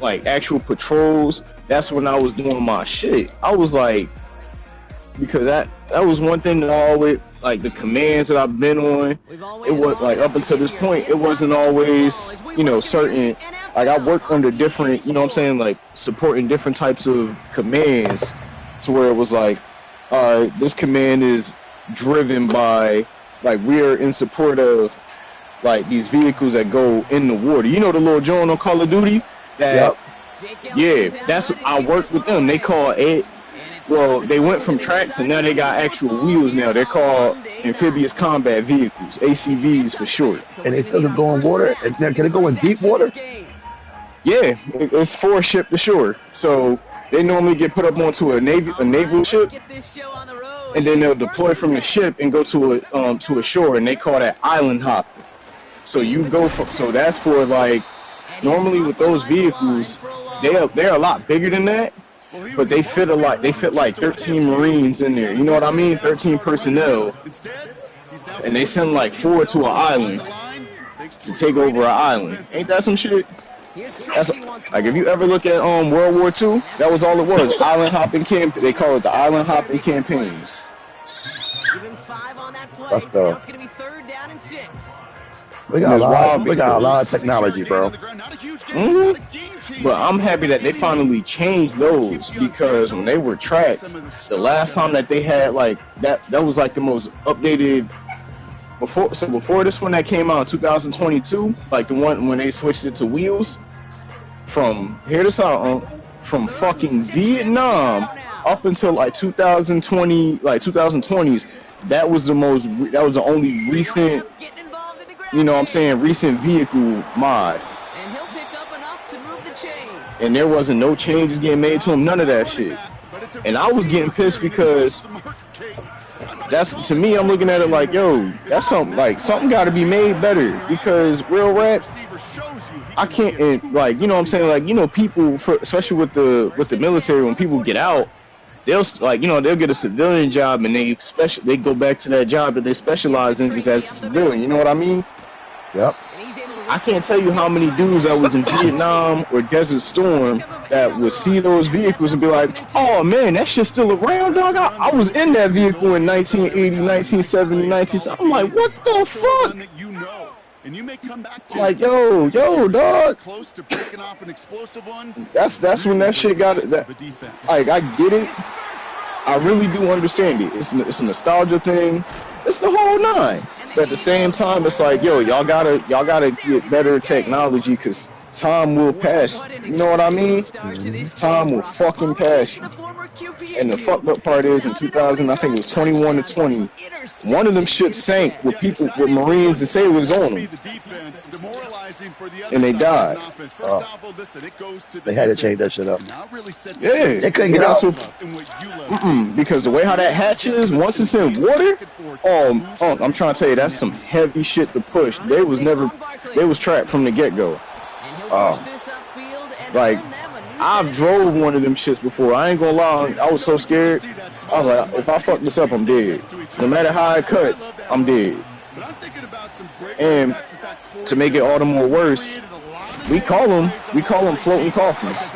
like actual patrols, that's when I was doing my shit. I was like, because that was one thing that I always like the commands that I've been on. It was like up until this point, it wasn't always certain. Like I worked under different, what I'm saying, like supporting different types of commands, to where it was like, all right, this command is driven by like we are in support of like these vehicles that go in the water. You know the little joint on Call of Duty that. Yep. Yeah, that's I worked with them. They call it. Well, they went from tracks and now they got actual wheels. Now they're called amphibious combat vehicles, ACVs for short. And they still can go in water. And can it go in deep water? Yeah, it's for ship to shore. So they normally get put up onto a naval ship, and then they'll deploy from the ship and go to a shore, and they call that island hopping. So you go from that's for like normally with those vehicles. They're a lot bigger than that, but they fit a lot. They fit like 13 Marines in there. You know what I mean? 13 personnel, and they send like 4 to an island to take over an island. Ain't that some shit? That's like if you ever look at World War II, that was all it was. Island hopping camp. They call it the island hopping campaigns. Let's go. We got a lot of technology, bro. But I'm happy that they finally changed those, because when they were tracks, the last time that they had like that was like the most updated before this one that came out in 2022, like the one when they switched it to wheels. From from fucking Vietnam up until like 2020, like 2020s, that was the only recent, recent vehicle mod. And there wasn't no changes getting made to him, none of that shit. And I was getting pissed because to me, I'm looking at it like, yo, that's something got to be made better, because real rap, I can't, people, especially with the military, when people get out, they'll get a civilian job and they go back to that job that they specialize in just as a civilian. You know what I mean? Yep. I can't tell you how many dudes that was in Vietnam or Desert Storm that would see those vehicles and be like, oh man, that shit's still around, dog. I was in that vehicle in 1980, 1970, 1970. I'm like, what the fuck? Like, yo, dog. That's when that shit got it. Like, I get it. I really do understand it. It's a nostalgia thing. It's the whole nine. But at the same time, it's like, yo, y'all gotta get better technology, because time will pass. You know what I mean? Time will fucking pass you. And the fucked up part is, in 2000, I think it was 21 to 20, one of them ships sank with Marines and sailors on them, and they died. They had to change that shit up. Yeah, they couldn't get out because the way how that hatch is, once it's in water, I'm trying to tell you, that's some heavy shit to push. They was trapped from the get-go. Like, I've drove one of them shits before. I ain't gonna lie, I was so scared. I was like, if I fuck this up, I'm dead. No matter how it cuts, I'm dead. And to make it all the more worse, we call them floating coffins,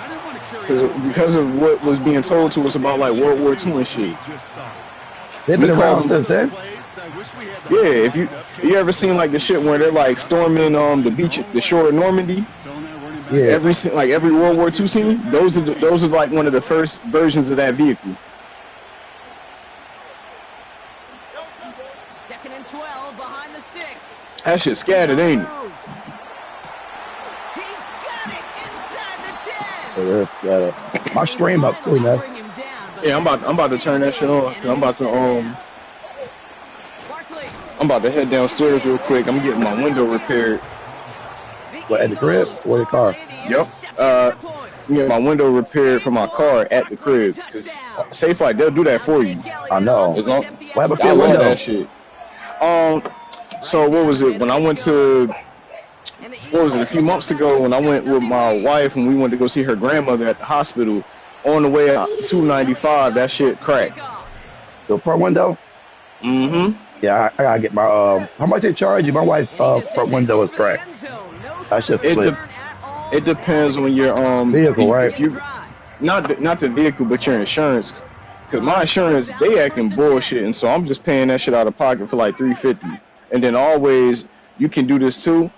because of what was being told to us about like World War II and shit. They've been around since then. Yeah, if you ever seen like the shit where they're like storming the beach, the shore of Normandy. Yeah. Every World War II scene, those are like one of the first versions of that vehicle. Second and 12 behind the sticks. That shit scattered, ain't it? He's got it inside the 10. It is scattered. My stream up too, man. Yeah, I'm about to turn that shit on. I'm about to head downstairs real quick. I'm getting my window repaired. What, at the crib or the car? Yep. Get my window repaired for my car at the crib. Cause Safe Light, they'll do that for you. I know. What happened to your window? That shit. So what was it? When I went to, a few months ago when I went with my wife and we went to go see her grandmother at the hospital, on the way out 295, that shit cracked. The front window? Mm-hmm. Yeah, I gotta get my how much they charge you? My wife's front window is cracked. I should flip. It depends on your Vehicle, right? if you not the vehicle but your insurance. Cause my Clock starts insurance out they at acting 1st and 10. bullshit, and so I'm just paying that shit out of pocket for like 350. And then always you can do this too.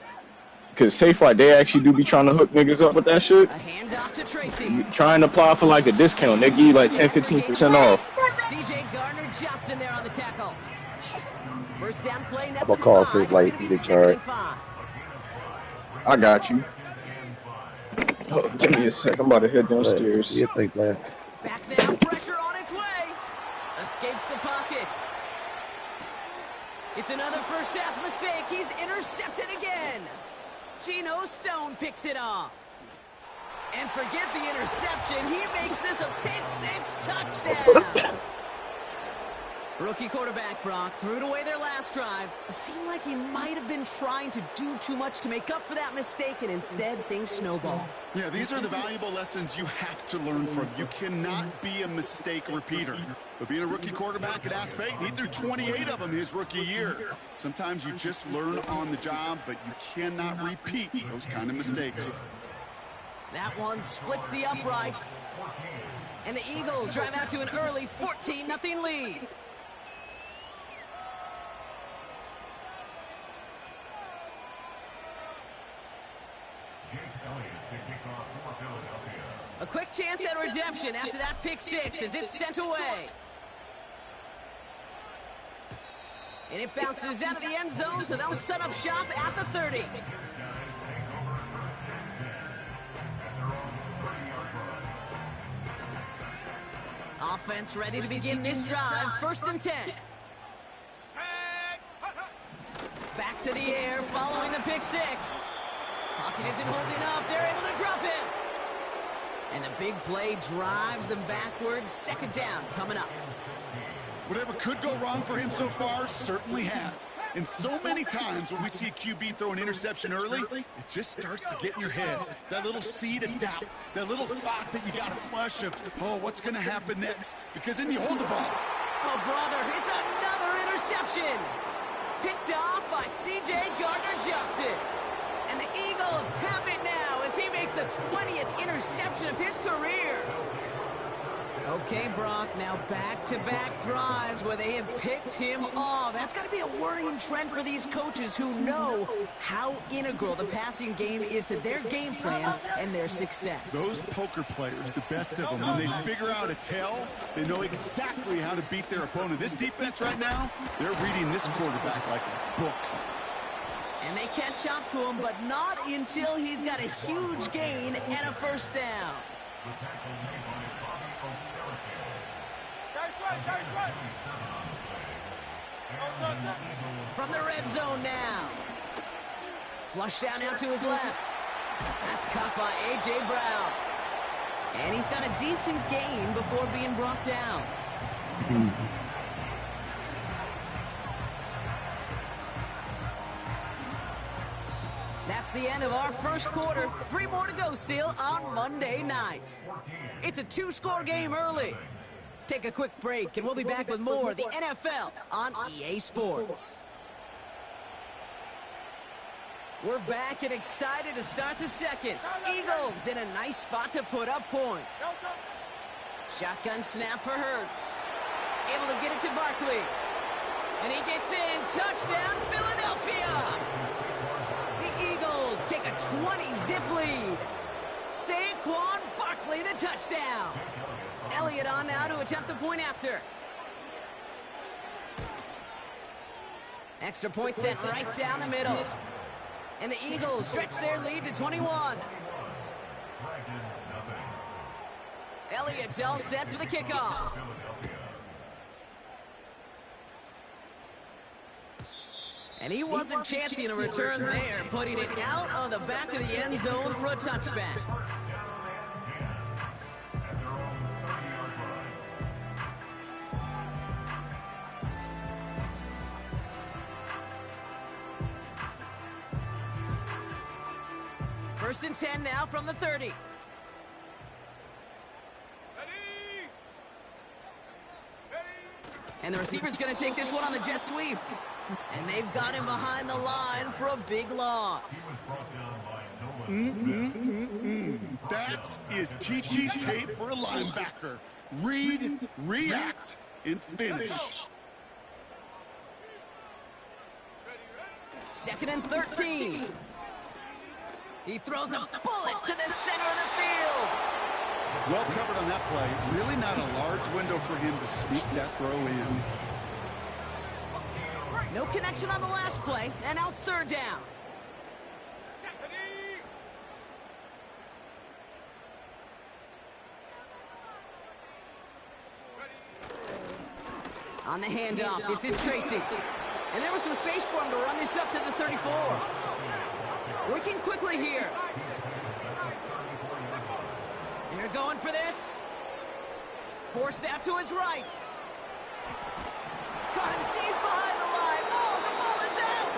Cause safe like they actually do be trying to hook niggas up with that shit. A handoff to Tracy. You try and apply for like a And the discount, they give you like receivers 10, make their game 15% plan. off. C.J. Gardner-Johnson there on the tackle. First down play, I'm Nets gonna and call 5. for It's like going to be big 2nd charge. and 5. I got you. Oh, give me a sec. I'm about to head But downstairs. you think, man? Back now, pressure on its way. Escapes the pocket. It's another first half mistake. He's intercepted again. Geno Stone picks it off. And forget the interception. He makes this a pick-6 touchdown. Rookie quarterback Brock threw it away their last drive. It seemed like he might have been trying to do too much to make up for that mistake, and instead things snowball. Yeah, these are the valuable lessons you have to learn from. You cannot be a mistake repeater. But being a rookie quarterback at App State, he threw 28 of them his rookie year. Sometimes you just learn on the job, but you cannot repeat those kind of mistakes. That one splits the uprights. And the Eagles drive out to an early 14-0 lead. A quick chance at redemption after that pick-6 as it's sent away. And it bounces out of the end zone, so they'll set up shop at the 30. Offense ready to begin this drive. 1st and 10. Back to the air following the pick-6. Pocket isn't holding up. They're able to drop him. And the big play drives them backwards. 2nd down coming up. Whatever could go wrong for him so far certainly has. And so many times when we see a QB throw an interception early, it just starts to get in your head. That little seed of doubt, that little thought that you got to flush of, oh, what's going to happen next? Because then you hold the ball. Oh, brother, it's another interception. Picked off by C.J. Gardner-Johnson. And the Eagles have it now as he makes the 20th interception of his career. Okay, Brock, now back-to-back drives where they have picked him off. That's got to be a worrying trend for these coaches who know how integral the passing game is to their game plan and their success. Those poker players, the best of them, when they figure out a tell, they know exactly how to beat their opponent. This defense right now, they're reading this quarterback like a book. And they catch up to him, but not until he's got a huge gain and a first down. From the red zone now. Flush down out to his left. That's caught by A.J. Brown. And he's got a decent gain before being brought down. That's the end of our first quarter. 3 more to go still on Monday night. It's a 2-score game early. Take a quick break, and we'll be back with more of the NFL on EA Sports. We're back and excited to start the second. Eagles in a nice spot to put up points. Shotgun snap for Hurts. Able to get it to Barkley. And he gets in. Touchdown, Philadelphia! The Eagles take a 20-zip lead. Saquon Barkley the touchdown. Elliott on now to attempt the point after. Extra point sent right down the middle. And the Eagles stretch their lead to 21. Elliott's all set for the kickoff. And he wasn't chancing a return there, putting it out on the back of the end zone for a touchback. First and 10 now from the 30. And the receiver's going to take this one on the jet sweep. And they've got him behind the line for a big loss. That is teachy tape for a linebacker. Read, react, and finish. 2nd and 13. He throws a bullet to the center of the field. Well covered on that play. Really not a large window for him to sneak that throw in. No connection on the last play, and now it's 3rd down. On the handoff, this is Tracy. And there was some space for him to run this up to the 34. Working quickly here. They're going for this. Forced out to his right. Caught him deep behind the line. Oh, the ball is out.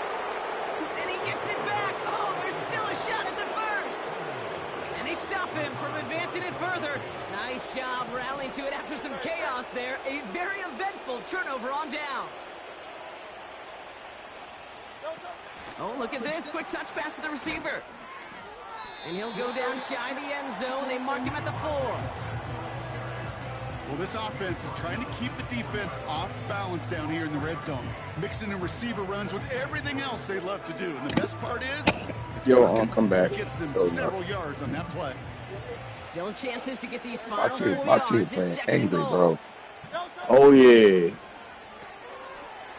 And he gets it back. Oh, there's still a shot at the first. And they stop him from advancing it further. Nice job rallying to it after some chaos there. A very eventful turnover on downs. Oh, look at this. Quick touch pass to the receiver. And he'll go down shy of the end zone. They mark him at the 4. Well, this offense is trying to keep the defense off balance down here in the red zone. Mixing in receiver runs with everything else they love to do. And the best part is, come back. Gets them several yards on that play. Still chances to get these final 4 My yards. kid's It's playing 2nd and angry, goal. bro. Oh, yeah.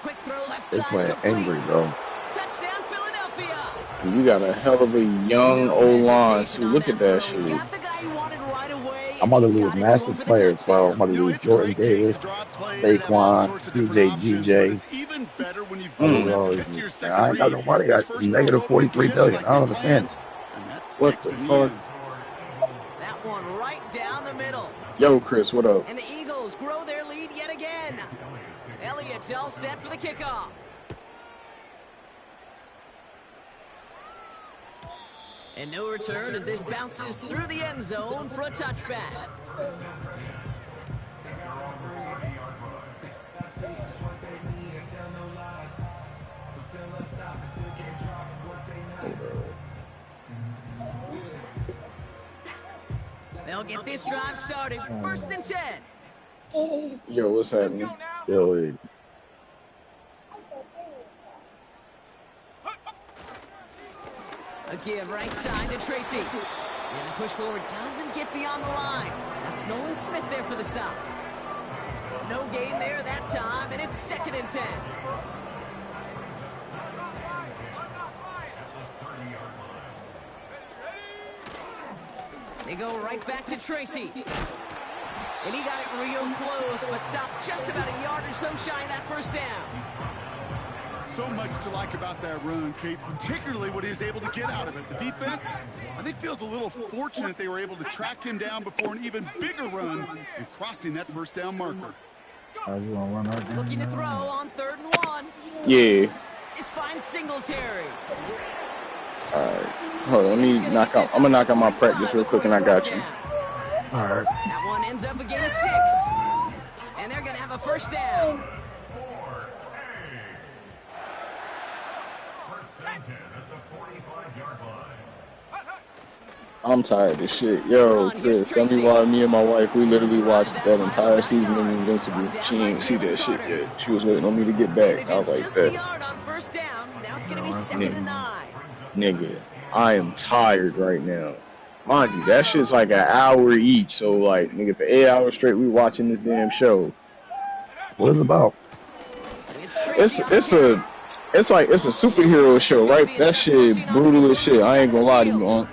Quick throw left They side. playing Complete. angry, bro. Touchdown, Philadelphia. You got a hell of a young O-line, too. Look at that shit. Got the guy you wanted right away. I'm about to and lose got it to him massive for the players, bro. I'm touchdown. about to lose Jordan Davis, Saquon, CJ, GJ. It's even better when you I ain't got nobody. I got negative 43 billion. I don't understand. What the fuck? That one right down the middle. Yo, Chris, what up? And the Eagles grow their lead yet again. Elliott's all set for the kickoff. And no return as this bounces through the end zone for a touchback. They'll get this drive started. 1st and 10. Yo, what's happening? Billy. A give right side to Tracy. And the push forward doesn't get beyond the line. That's Nolan Smith there for the stop. No gain there that time, and it's 2nd and 10. They go right back to Tracy. And he got it real close, but stopped just about a yard or so shy of that 1st down. So much to like about that run, Kate, particularly what he was able to get out of it. The defense, I think, feels a little fortunate they were able to track him down before an even bigger run and crossing that 1st down marker. Looking to throw on 3rd and 1. Yeah. This finds Singletary. All right. Hold on. Let me knock out. I'm going to knock out my practice real quick, and I got you. All right. That one ends up a gain of 6. And they're going to have a 1st down. I'm tired of this shit. Yo, Chris, tell me why me and my wife, we literally watched that entire season of Invincible. She ain't see that shit yet. She was waiting on me to get back. I was like, just a yard on 1st down. Now it's going to be 2nd and 9. Nigga, I am tired right now. Mind you, that shit's like an hour each. So, like, nigga, for 8 hours straight, we watching this damn show. What is it about? It's a superhero show, right? That shit brutal as shit. I ain't gonna lie to you, man.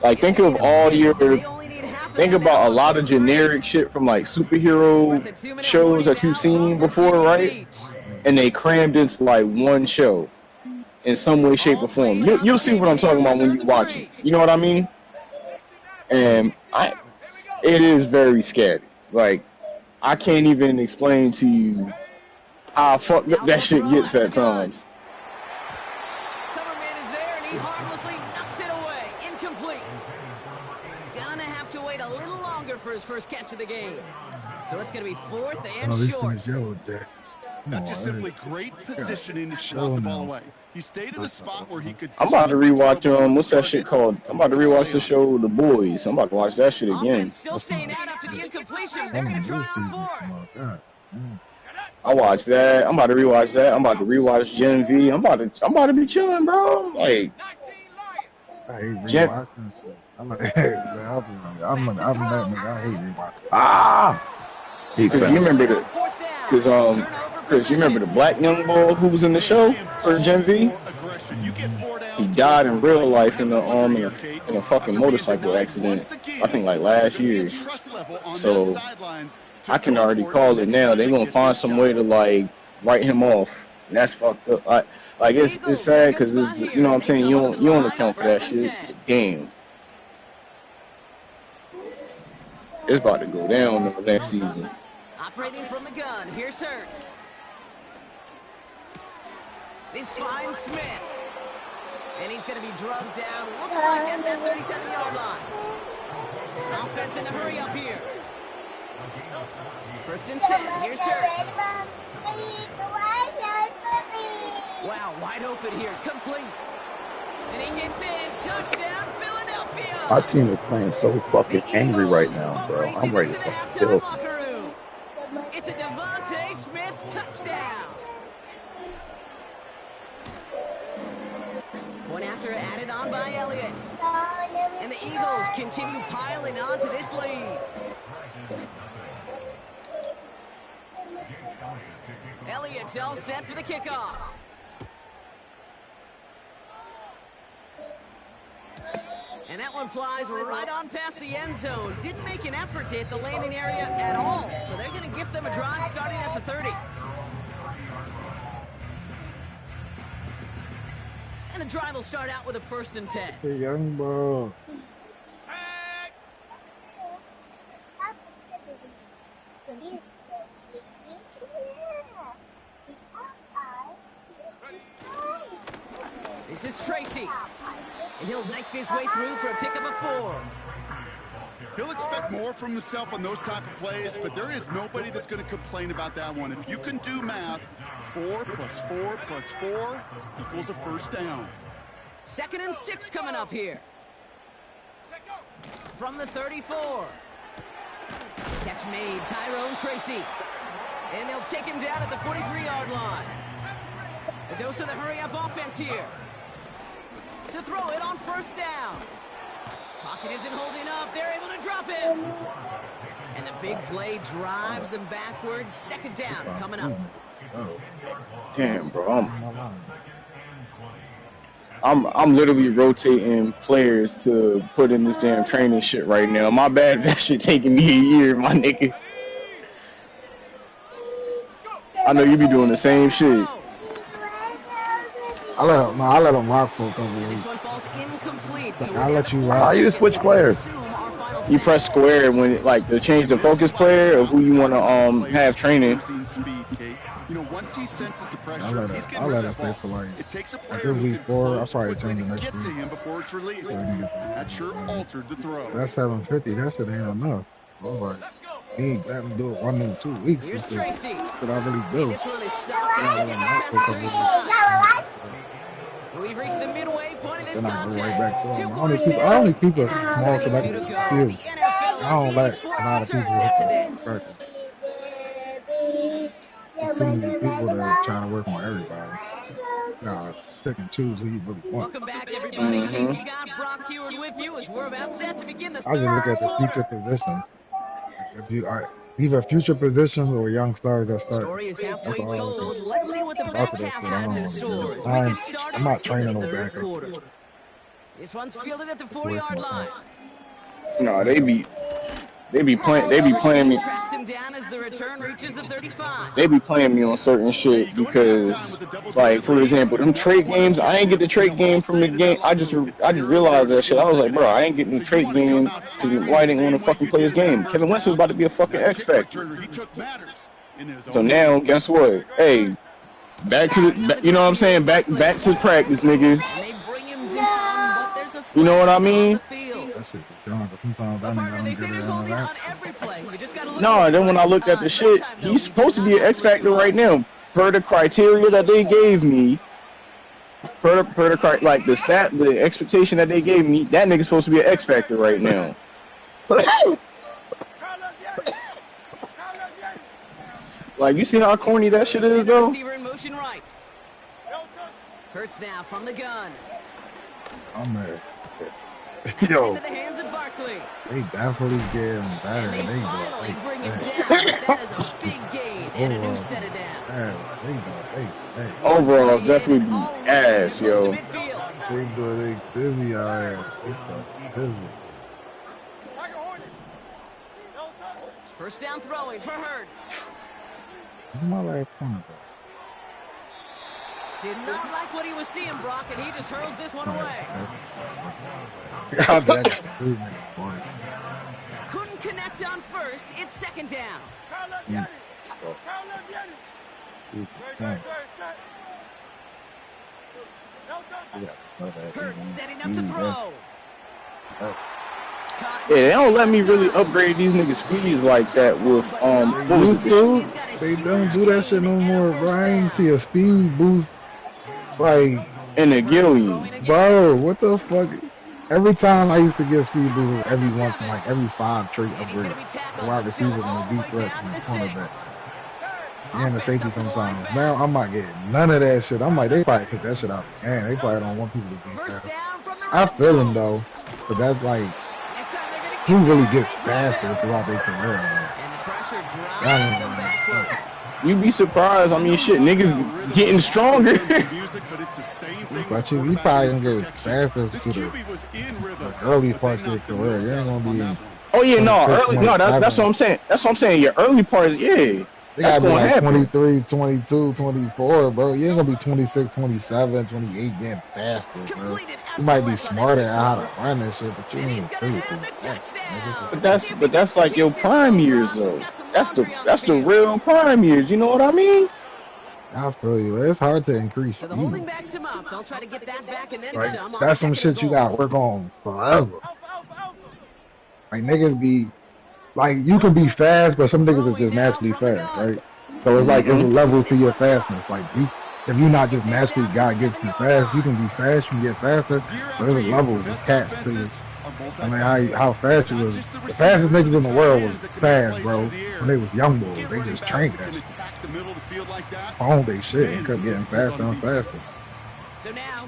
Like, think about a lot of generic shit from like superhero shows that you've seen before, right? And they crammed into like one show in some way, shape, or form. You'll see what I'm talking about when you watch it. You know what I mean? And it is very scary. Like, I can't even explain to you how fucked up that shit gets at times. Coverman is there, and he harmlessly knocks it away. Incomplete. Gonna have to wait a little longer for his 1st catch of the game. So it's gonna be 4th and short. Not just simply great positioning to snap the ball away. He stayed in a spot where he could. I'm about to rewatch what's that shit called? I'm about to rewatch the show The Boys. I'm about to watch that shit again. Still staying out after the incompletion. They're gonna try on fourth. I watched that. I'm about to rewatch that. I'm about to rewatch Gen V. I'm about to be chilling, bro. Like, I hate rewatching shit. I'm like, I'm that nigga. I hate rewatching. Because you remember you remember the black young boy who was in the show for Gen V. He died in real life in a fucking motorcycle accident. I think like last year. So I can already call it now. They're gonna find some way to like write him off. And that's fucked up. It's sad because you know what I'm saying. You don't account for that shit. Damn. It's about to go down the next season. Operating from the gun. Here's Hurts. This finds Smith. And he's going to be drugged down. Looks like at that 37-yard line. Offense in the hurry up here. First and 10. Here's Hurts. Wow, wide open here. Complete. And he gets in. Touchdown, Philadelphia. My team is playing so fucking angry right now, bro. I'm ready to fucking kill them. It's a Devontae Smith touchdown. One after added on by Elliott. And the Eagles continue piling on to this lead. Elliott's all set for the kickoff. And that one flies right on past the end zone. Didn't make an effort to hit the landing area at all. So they're going to give them a drive starting at the 30. And the drive will start out with a 1st and 10. Hey, young boy. This is Tracy. And he'll knife his way through for a pickup of 4. He'll expect more from himself on those type of plays, but there is nobody that's going to complain about that one. If you can do math, 4 plus 4 plus 4 equals a first down. 2nd and 6 coming up here. From the 34. Catch made, Tyrone Tracy. And they'll take him down at the 43-yard line. A dose of the hurry-up offense here. To throw it on 1st down. Pocket isn't holding up. They're able to drop him. And the big play drives them backwards. 2nd down coming up. Damn, bro. I'm literally rotating players to put in this damn training shit right now. My bad, that shit taking me a year, my nigga. I know you be doing the same shit. I let him rock for a couple of weeks. This one falls incomplete. So I'll let you rock. How you switch players? You press square when to change the focus player or who you want to have training. You know, once he senses the pressure, I'll let it stay for like week 4. I'll probably change the next week. To him before it's released. That sure altered the throw. That's 750. That shit ain't enough. All right. He ain't got to do it 1 in 2 weeks. That's what I really do. We've reached the midway point of this contest. Right back to him. I only keep a small selection of field. I don't like a lot of people with practice. There's too many people that are trying to work on everybody. Nah, pick and choose who you really want. Welcome back, everybody. Scott Brock Heward with you as we're about set to begin the I just look at the future position. If you are either future positions or young stars that start. Story is halfway told. Let's see what the back half has in store. I'm not training no backup. This one's fielded at the 40-yard line. No, they be playing me. Tracks him down as the return reaches the 35. They be playing me on certain shit because, like, for example, them trade games, I ain't get the trade game from the game. I just realized that shit. I was like, bro, I ain't getting the trade game because why I didn't want to fucking play this game. Kevin Wentz was about to be a fucking X factor. So now, guess what? Hey, back to the, you know what I'm saying? Back to practice, nigga. You know what I mean? That shit be done, but sometimes I don't get it on that. No, and then when I looked at the shit, he's supposed to be an X factor right now. per the criteria that they gave me, like the expectation that they gave me, that nigga's supposed to be an X Factor right now. Like, you see how corny that shit is, though? Receiver in motion right. Hurts now from the gun. I'm mad. Yo. Into the hands of Barkley. They definitely getting better. And they finally bring him down. That is a big gain and a new set of down. Overall, it's definitely ass, yo. They do they busy out here. They start busy. First down throwing for Hurts. My last point. Did not like what he was seeing, Brock, and he just hurls this one away. Couldn't connect on first. It's second down. Hurts setting up to throw. Yeah, they don't let me really upgrade these niggas' speeds like that with They don't do that shit no more, bro. I ain't see a speed boost like in the Gillian. Bro, what the fuck? Every time I used to get speed boost every once in like every 5 trait upgrade. The wide receivers and the deep threats and the cornerback. And the safety sometimes. Now I'm not getting none of that shit. I'm like, they probably pick that shit out the game. They probably don't want people to be fast. I feel them though, but that's like who really gets faster throughout their career. You be surprised. I mean, shit, niggas getting stronger. But he probably gonna get faster through the early parts of their career. You ain't gonna be. Oh yeah, no, early, no. That's what I'm saying. That's what I'm saying. Your early parts, yeah. They gotta be like 23, 22, 24, bro. You ain't gonna be 26, 27, 28 getting faster, bro. You might be smarter at how to run that shit, but you ain't really fast. But that's like your prime years, though. That's the real prime years. You know what I mean? I feel you. It's hard to increase speed. Like, that's some shit you gotta work on forever. Like niggas be. Like, you can be fast, but some niggas are just naturally fast, right? So it's like, it's levels to your fastness. Like, if you're not just naturally God gives you fast, you can be fast, you can get faster, but there's levels, it's capped to you. I mean, how fast you was. The fastest niggas in the world was fast, bro. When they was young boys, they just trained that shit. Owned they shit and kept getting faster and faster.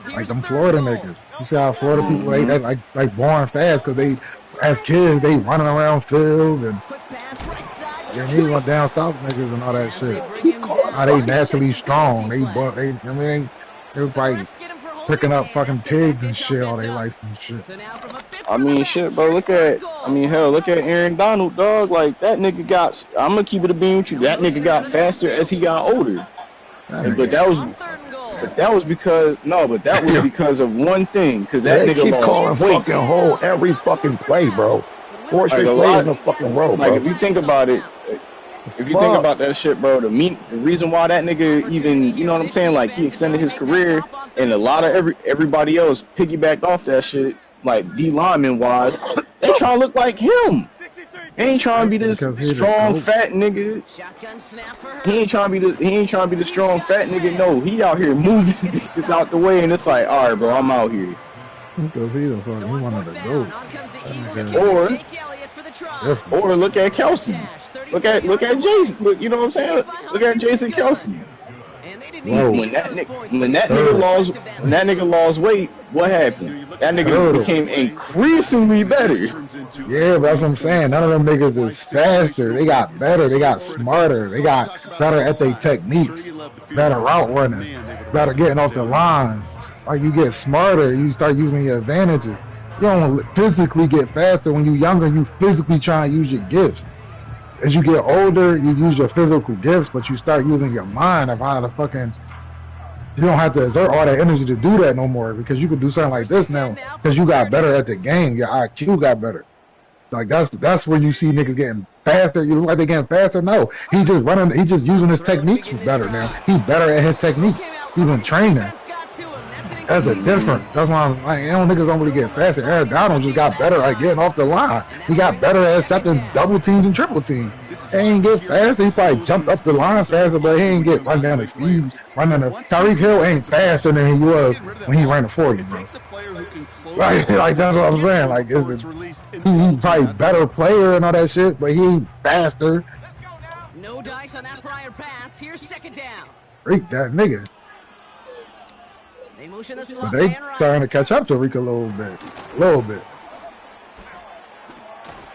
Like them Florida niggas. You see how Florida people, they like born fast because they, as kids, they running around fields and they went down south niggas and all that shit. How they naturally strong. They was like picking up fucking pigs and shit all their life and shit. I mean, shit, bro. Look at Aaron Donald, dog. Like, that nigga got, I'm gonna keep it a beam with you. That nigga got faster as he got older. But that was because of one thing. Because that nigga lost calling fucking hole every fucking play, bro. Four straight plays in the fucking row, bro. Like, if you think about it, if you think about that shit, bro, the reason why that nigga even, you know what I'm saying, like, he extended his career, and a lot of everybody else piggybacked off that shit, like D lineman wise, they trying to look like him. He ain't trying to be this strong fat nigga. He ain't trying to be the strong fat nigga. No, he out here moving niggas out the way, and it's like, all right, bro, I'm out here. Because he wanted to go. Or look at Kelsey. Look at Jason. Look, you know what I'm saying? Look at Jason Kelsey. When that nigga lost weight, what happened? That nigga became increasingly better. Yeah, but that's what I'm saying. None of them niggas is faster. They got better. They got smarter. They got better at their techniques. Better route running. Better getting off the lines. Like, you get smarter, you start using your advantages. You don't physically get faster. When you're younger, you physically try and use your gifts. As you get older, you use your physical gifts, but you start using your mind of how to fucking. You don't have to exert all that energy to do that no more, because you can do something like this now because you got better at the game. Your IQ got better. Like, that's where you see niggas getting faster. You look like they're getting faster. No, he's just running. He's just using his techniques better now. He's better at his techniques. He's been training. That's a difference. That's why I'm like, niggas don't really get faster. Aaron Donald just got better at getting off the line. He got better at accepting double teams and triple teams. He ain't get faster. He probably jumped up the line faster, but he ain't get run down the speed. Tyreek Hill ain't faster than he was when he ran the 40, bro. Like that's what I'm saying. Like, he's probably better player and all that shit, but he ain't faster. No dice on that prior pass. Here's second down. Freak that nigga. They motion the But slot they man right. starting to catch up to Rick a little bit.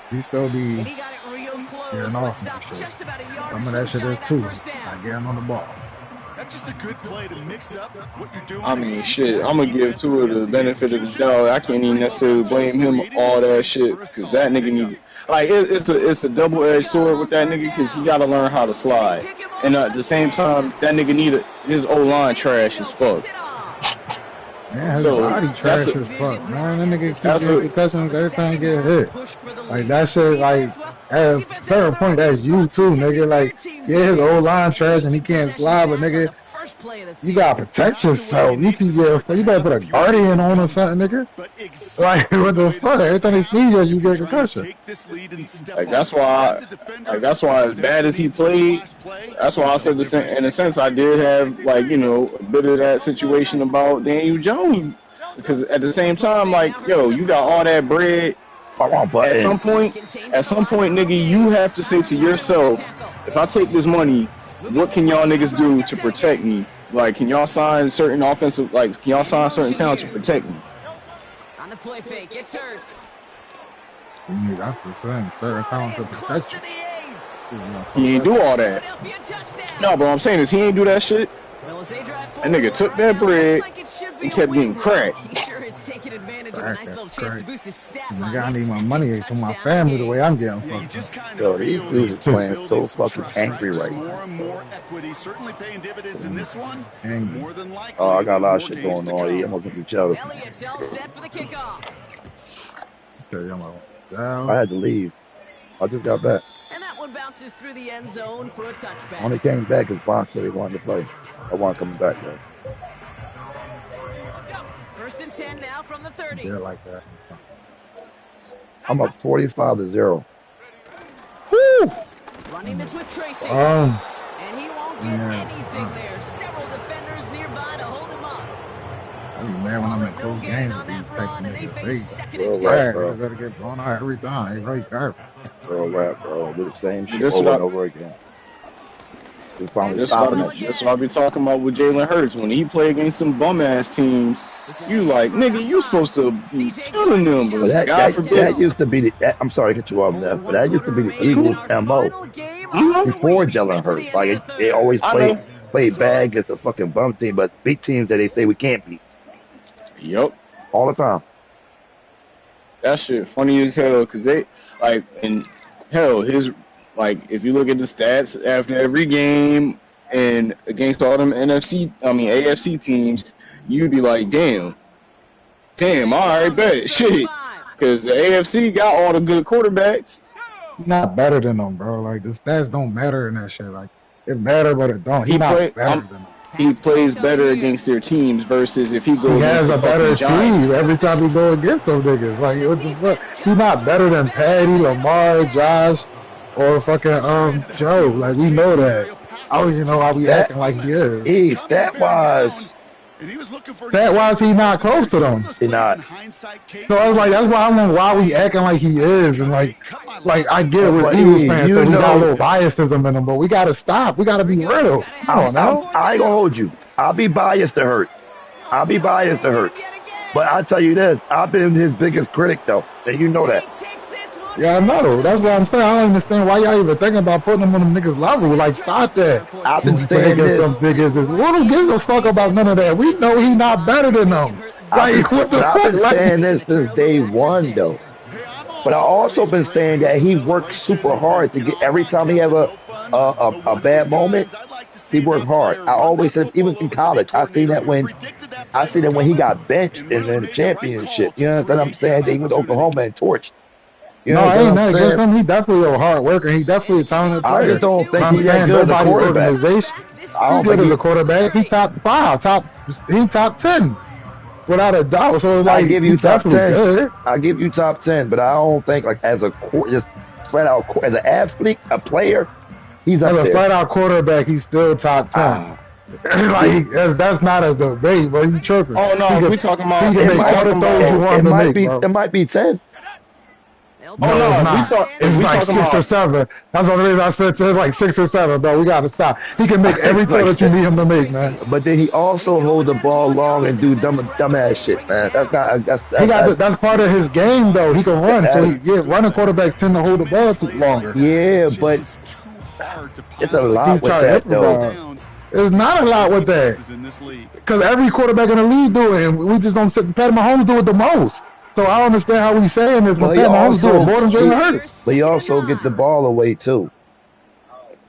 He still be And he got it real close. getting But off stopped that just shit. about a yard Some or of so that shit shy is of too. that first down. Not getting on the ball. That's just a good play to mix up what you're doing. I mean, shit, I'm gonna give Tua the benefit of the doubt. I can't even necessarily blame him all that shit, because that nigga need, like, it's a double-edged sword with that nigga, because he gotta learn how to slide. And at the same time, that nigga his O-line trash as fuck. Man, his So, body trash as fuck, man. That nigga keep getting concussions every time he get hit. Like, that shit, like, at a certain point, that's you too, nigga. Like, yeah, his O-line trash and he can't slide, but nigga, you gotta protect yourself. You better put a guardian on or something, nigga. Like, what the fuck? Every time they sneeze, you get a concussion. Like, that's why, as bad as he played, that's why I said in a sense, I did have, like, you know, a bit of that situation about Daniel Jones. Because at the same time, like, yo, you got all that bread. At some point, nigga, you have to say to yourself, if I take this money, what can y'all niggas do to protect me? Like, can y'all sign certain offensive, like, can y'all sign certain talent to protect me? On the play fake, it's Hurts. Yeah, that's the same. Certain talent to protect you. He ain't do all that. No, but what I'm saying is he ain't do that shit. That nigga took that bread and kept getting cracked. He sure is taking advantage of a nice little chance to boost his stat line. I need my money for my family the way I'm getting fucked up. Yo, these dudes is playing so fucking angry right now. More and more equity, certainly paying dividends in this one. Angry. More than likely. Oh, I got a lot of shit going on. I'm gonna be jealous. Elliott's all set for the kickoff. I had to leave. I just got back. And that one bounces through the end zone for a touchback. Only came back because Bonk said he wanted to play. I want coming back though. First and 10 now from the 30. Yeah, like that. I'm up 45-0. Woo! Running this with Tracy. Um, And he won't get anything there. Several defenders nearby to hold him up. I be mad when I'm in close games on with these that type run, of and they niggas. face They second and Bro, right, 10. bro. gotta get blown out every time. They really garbage. Bro, rap, bro. Do the same shit That's over what and over again. We finally That's stopping what, that shit. that's what I be talking about with Jalen Hurts. When he play against some bum ass teams, you like, nigga, you supposed to be killing them, But but God forbid. that used to be I'm sorry to cut you off there, but that used to be the Eagles' MO before Jalen Hurts. Like they always I play bad against the fucking bum team, but beat teams that they say we can't beat Yup. all the time. That shit funny as hell, cause they like, and hell, like, if you look at the stats after every game and against all them AFC teams, you'd be like, damn, all right, bet, shit, cause the AFC got all the good quarterbacks. He's not better than them, bro. Like, the stats don't matter in that shit. Like, it matter, but it don't. He's not better than them. He plays better against their teams versus if he goes. He has against a the better fucking Giants. team every time he go against them niggas. Like, what the fuck? He's not better than Patty, Lamar, Josh, or fucking Joe. Like, we know that. I don't even know how we acting like he is. Stat-wise, Stat-wise, he not close to them. he not. So I was like, that's why I don't know why we acting like he is. And like I get it with But Eagles fans, so we got a know- little biasism in him, but we gotta stop. We gotta be real. I don't know. I ain't gonna hold you. I'll be biased to Hurt. But I'll tell you this, I've been his biggest critic though, and you know that. Yeah, I know. That's what I'm saying. I don't understand why y'all even thinking about putting him on them niggas level. Like, stop that. I've been When you play saying against this. them niggas, who gives a fuck about none of that? We know he not better than them. Like, what the I've fuck? been saying this since day one though. But I also been saying that he worked super hard to get every time he have a bad moment, he worked hard. I always said, even in college, I seen that when he got benched in the championship. You know what I'm saying? They went to Oklahoma and torched. You know No, what I ain't I'm that saying? against him. He definitely a hard worker. He definitely a talented I player. just don't think But I'm he's that saying good as a nobody's quarterback. organization. I don't He good think as he- a quarterback. He top 5, he top 10. without a doubt. So it's I like give you he's top definitely 10. good. I give you top 10, but I don't think like as a just flat out as an athlete, a player, he's As up a there. flat out quarterback, he's still top 10. Ah, Like that's not a debate, bro. You tripping? Oh He no, if can we talking he about can if we make all the talking throws you about want him to make, bro. it might be 10. oh No, it's no, not. if It's we like talking 6 or about 7. That's the only reason I said it's like 6 or 7, bro. We gotta stop. He can make every It's throw like that you 10. need him to make, man. But then he also hold the ball long and do dumbass shit, man. That's not He got that's part of his game, though. He can run, so that's running quarterbacks tend to hold the ball too longer. yeah, but it's a lot He's with trying to that though. improvise. There's not a lot with that, because every quarterback in the league do it, and we just don't sit. Pat Mahomes do it the most. So I don't understand how we saying this when But he Pat Mahomes do it also more than Jalen Hurts. but he also get the ball away too.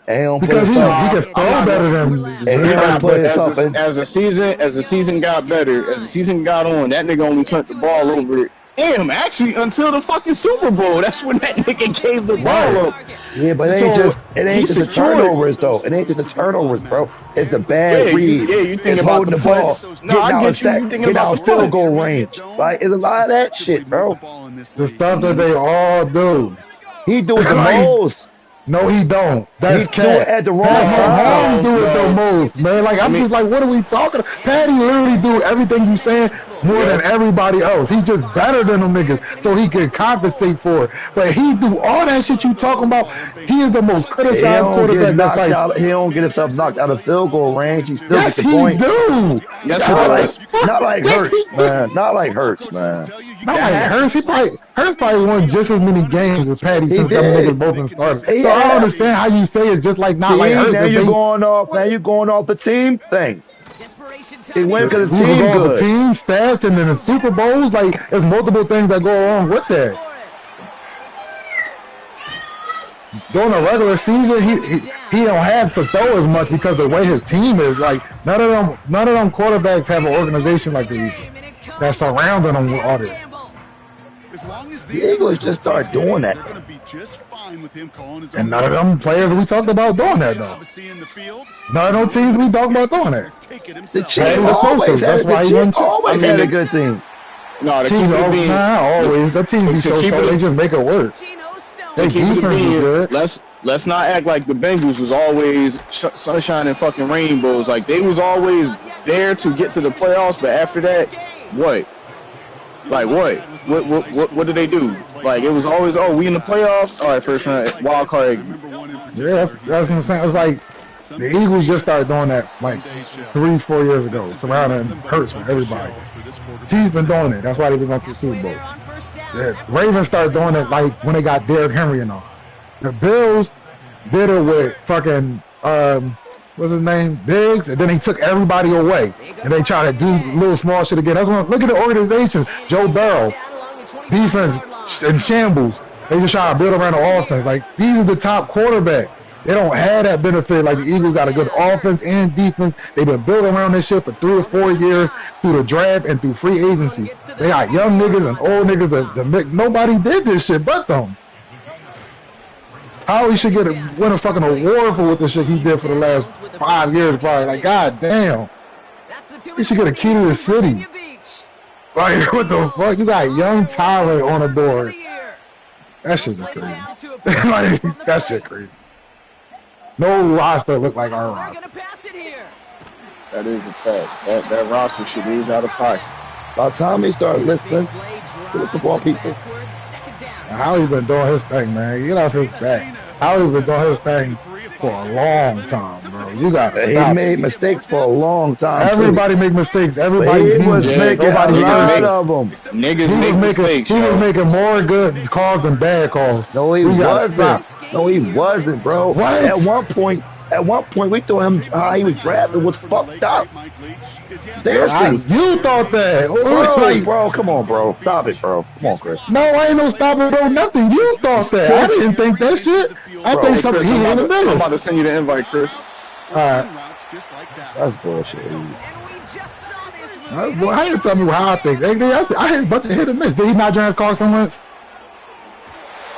And he don't put Because he himself can I'm throw not better gonna. than and he He don't not, put but himself in. as the season got better, as the season got on, that nigga only turned the ball over. Damn, actually, until the fucking Super Bowl, that's when that nigga gave the ball Right. up. Yeah, but So it he ain't just the secured. turnovers though. It ain't just the turnovers, bro. It's the bad Yeah, reads. you think It's about holding the the ball, punts. No, I get you. You thinking getting about out the of field punts. goal range. Like it's a lot of that shit, bro. the stuff that they all do. He do it the Like, most. no, he don't. He That's do it cat. at the Pat wrong time. Mahomes do it the No. most, man. Like I I'm mean, just like, what are we talking? Patty literally do everything you saying more yeah. than everybody else. He just better than them niggas, so he can compensate for it. But he do all that shit you talking about. He is the most He criticized don't get quarterback. That's knocked like, out. He don't get himself knocked out of field goal range. He still yes, get the he point. do. Yes, he Not like does. not like Yes, he Hurts, do. man. Not like Hurts, man. Not That like happens. Hurts probably won just as many games as Patty He since them niggas did. both been started. He So I don't had. understand how you say it's just like not like See, Hurts. now If you're they going off. Now you're going off the team thing. He win we because his could team go off the good. team stats and then the Super Bowls. Like there's multiple things that go along with that. During the regular season, he don't have to throw as much because the way his team is. Like none of them quarterbacks have an organization like the Eagles that's surrounding them with all this. The Eagles just start doing that. And none of them players we talked about doing that though. None of those teams we talked about doing that. The Patty Chiefs was supposed to. always That's had why he went. always I mean, had a the- good team. No, to keep Teams it being, not always. The teams be to so keep strong, it- they just make it work. to They keep it defense is being, good. let's not act like the Bengals was always sunshine and fucking rainbows. Like they was always there to get to the playoffs, but after that, what? Like what? What did they do? Like it was always, oh, we in the playoffs. All right, first round wild card exit. Yeah, that's what I'm saying. It's like the Eagles just started doing that like 3-4 years ago, surrounding Hurts with everybody. Chiefs been doing it. That's why they been going to the Super Bowl. The Ravens started doing it like when they got Derrick Henry and all. The Bills did it with fucking what's his name, Diggs, and then they took everybody away and they try to do little small shit again. That's what look at the organization. Joe Burrow, defense in shambles. They just try to build around the offense. Like these are the top quarterback. They don't have that benefit. Like the Eagles got a good offense and defense. They've been building around this shit for 3 or 4 years through the draft and through free agency. They got young niggas and old niggas that nobody did this shit but them. How he should win a fucking award for what the shit he did for the last 5 years, probably. Like, god damn. He should get a key to the city. Like, what the fuck? You got young talent on the board. That shit is crazy. Like, that shit crazy. No roster look like our roster. That is a fact. That roster shit is out of pocket. By the time they start listening to the football people, How he been doing his thing, man? Get off his back. How he been doing his thing for a long time, bro. You got to he stop. made mistakes for a long time. Everybody make mistakes. But Everybody's he was human. making a Nobody's lot perfect. of them. Niggas He make was mistakes, he was yo. making more good calls than bad calls. No, he We gotta wasn't. stop. No, he wasn't, bro. What? At one point, we thought him how he was drafted was fucked up. Seriously. You thought that. Bro, come on, bro. Stop it, bro. Come on, Chris. No, I ain't no stopping bro, nothing. You thought that. I didn't think that shit. I Bro, think Hey, something Chris, he I'm in the about to middle. send you the invite, Chris. Alright. That's bullshit. Well, I didn't tell me how I think. I had a bunch of hit and miss. Did he not draft Carson Wentz?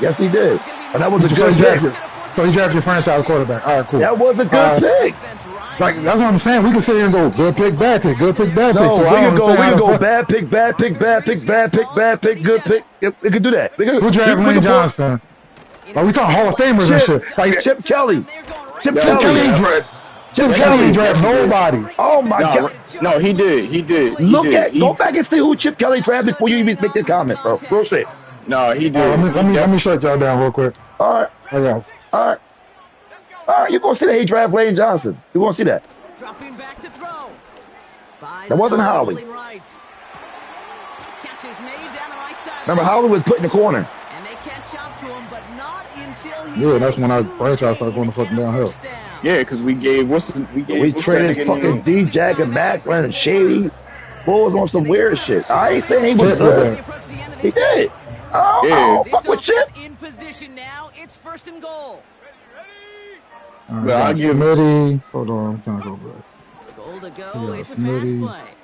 Yes, he did. And that was a So good he drafted pick. so he drafted your franchise quarterback. Alright, cool. That was a good pick. Like that's what I'm saying. We can sit here and go good pick, bad pick, good pick, bad pick. No, So we I don't can go. We understand can how go the fuck. bad pick, bad pick, bad pick, bad pick, bad pick, bad pick, good pick. We can do that. Who draft We Lane can pull Johnson? We talking Hall of Famers and shit. Like Chip Kelly. Chip Yeah, Chip Kelly Kelly. ain't yeah. draft. Chip Chip Kelly ain't Kelly. draft Yes, he did. nobody. Oh my No, God. no, he did. He did. He Look did. at go back and see who Chip Kelly drafted before you even make this comment, bro. Real shit. No, he Let did. me He let me shut y'all down real quick. All right. I got. All right. All right. You're gonna see that he draft Lane Johnson. You're gonna see that. Dropping back to throw. That wasn't Howie. Catches made down the right side. Remember, Howie was put in the corner. And they catch up to him, but not until he's Yeah, that's when our franchise started going the fucking downhill. Yeah, because we gave We what's that traded nigga fucking name? D Jack and Macklin and Shady. Bulls on some weird shit. I ain't saying he was Chip did good. that. He did. I don't fuck with Chip. in position now. It's first and goal. All right, But I got give- Smitty. Hold on, I'm trying to go back. Goal to go. Yeah, It's a Smitty. pass play.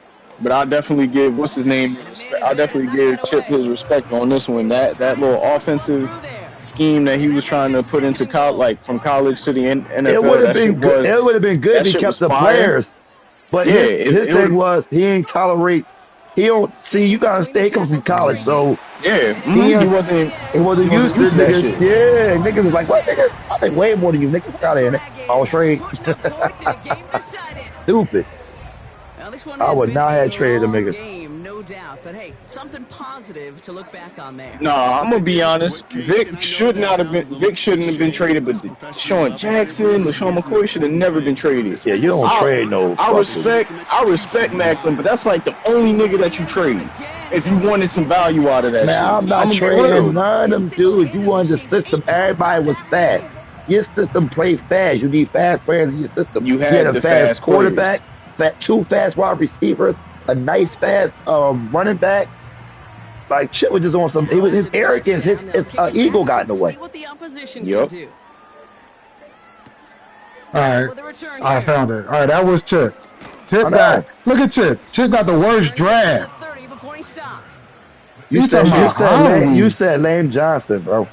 But I definitely give what's his name respect. I definitely give Chip his respect on this one. That little offensive scheme that he was trying to put into like from college to the NFL. It would have that shit been good. was It would have been good that if he shit kept was the fire. players. But Yeah, his it thing would've- was he ain't tolerate. He don't see. You gotta stay. He comes from college, so yeah. He He wasn't. he wasn't used to that niggas. shit. Yeah, niggas was like, what niggas? I think way more than you. Niggas got in it. I was straight. Stupid. I would not have traded him, nigga. Game, no doubt. But hey, something positive to look back on there. No, I'm gonna be honest. Vic shouldn't have been traded, but Sean Jackson, LaShawn McCoy should have never been traded. Yeah, you don't trade no. I respect Macklin, but that's like the only nigga that you trade if you wanted some value out of that shit. Man, I'm not trading none of them dudes. You wanted the system. Everybody was fast. Your system plays fast. You need fast players in your system. You had a the fast fast quarterback, two fast wide receivers, a nice fast running back. Like shit was just on some. It was his arrogance, his ego got in the way. See what the opposition Yup. can do. All With the right, return I here. found it. All right, that was Chip. Chip I know. got. Look at Chip. Chip got the worst draft. 30 before he stopped. You You said talking about Howie. you said Lane Johnson, bro.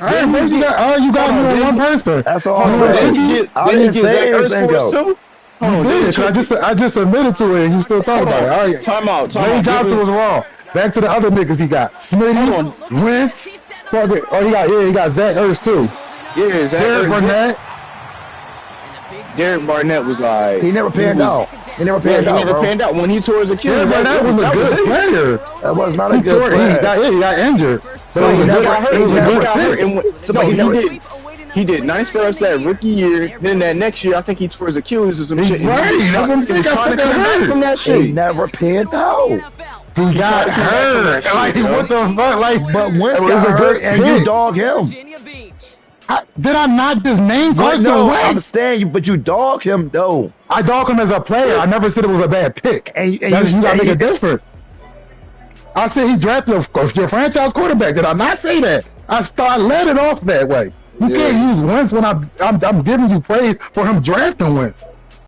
All right, man, you got me on one person. That's all Hold I'm on, saying. I Did didn't he say get Zach anything Ertz for us else. too? Hold on, You did, 'cause I just admitted to it, and you still talking about it. All right, Time out. Lane Johnson was wrong. Back to the other niggas he got. Smitty, Wentz, fuck it. Oh, he got Zach Ertz too. Yeah, Zach Derek Ertz. Barnett. Derek Barnett was like. He never panned out. He never Yeah, panned he out, never bro. panned out when he tore his Achilles. Derek Barnett was a good player. That was not a He good player. got injured. But No, he he was never a got hurt. good, He it was a never good got hurt. pick. And he did nice for us that rookie year. Then that next year, I think he tore his Achilles or some shit. Right, that's what I'm He saying. was trying to Got come back hurt. from that He shit. never panned out. He got tried to come back from hurt. that Like, shit, yo. what the fuck? Like, But Wentz it was got a hurt good and you pick. dog him. Virginia Beach. Did I not just name But Carson no, I Wentz? understand you, but you dog him though. I dog him as a player. I never said it was a bad pick. And You gotta make a difference. I said he drafted your franchise quarterback. Did I not say that? I led it off that way. You can't use Wentz when I'm giving you praise for him drafting Wentz.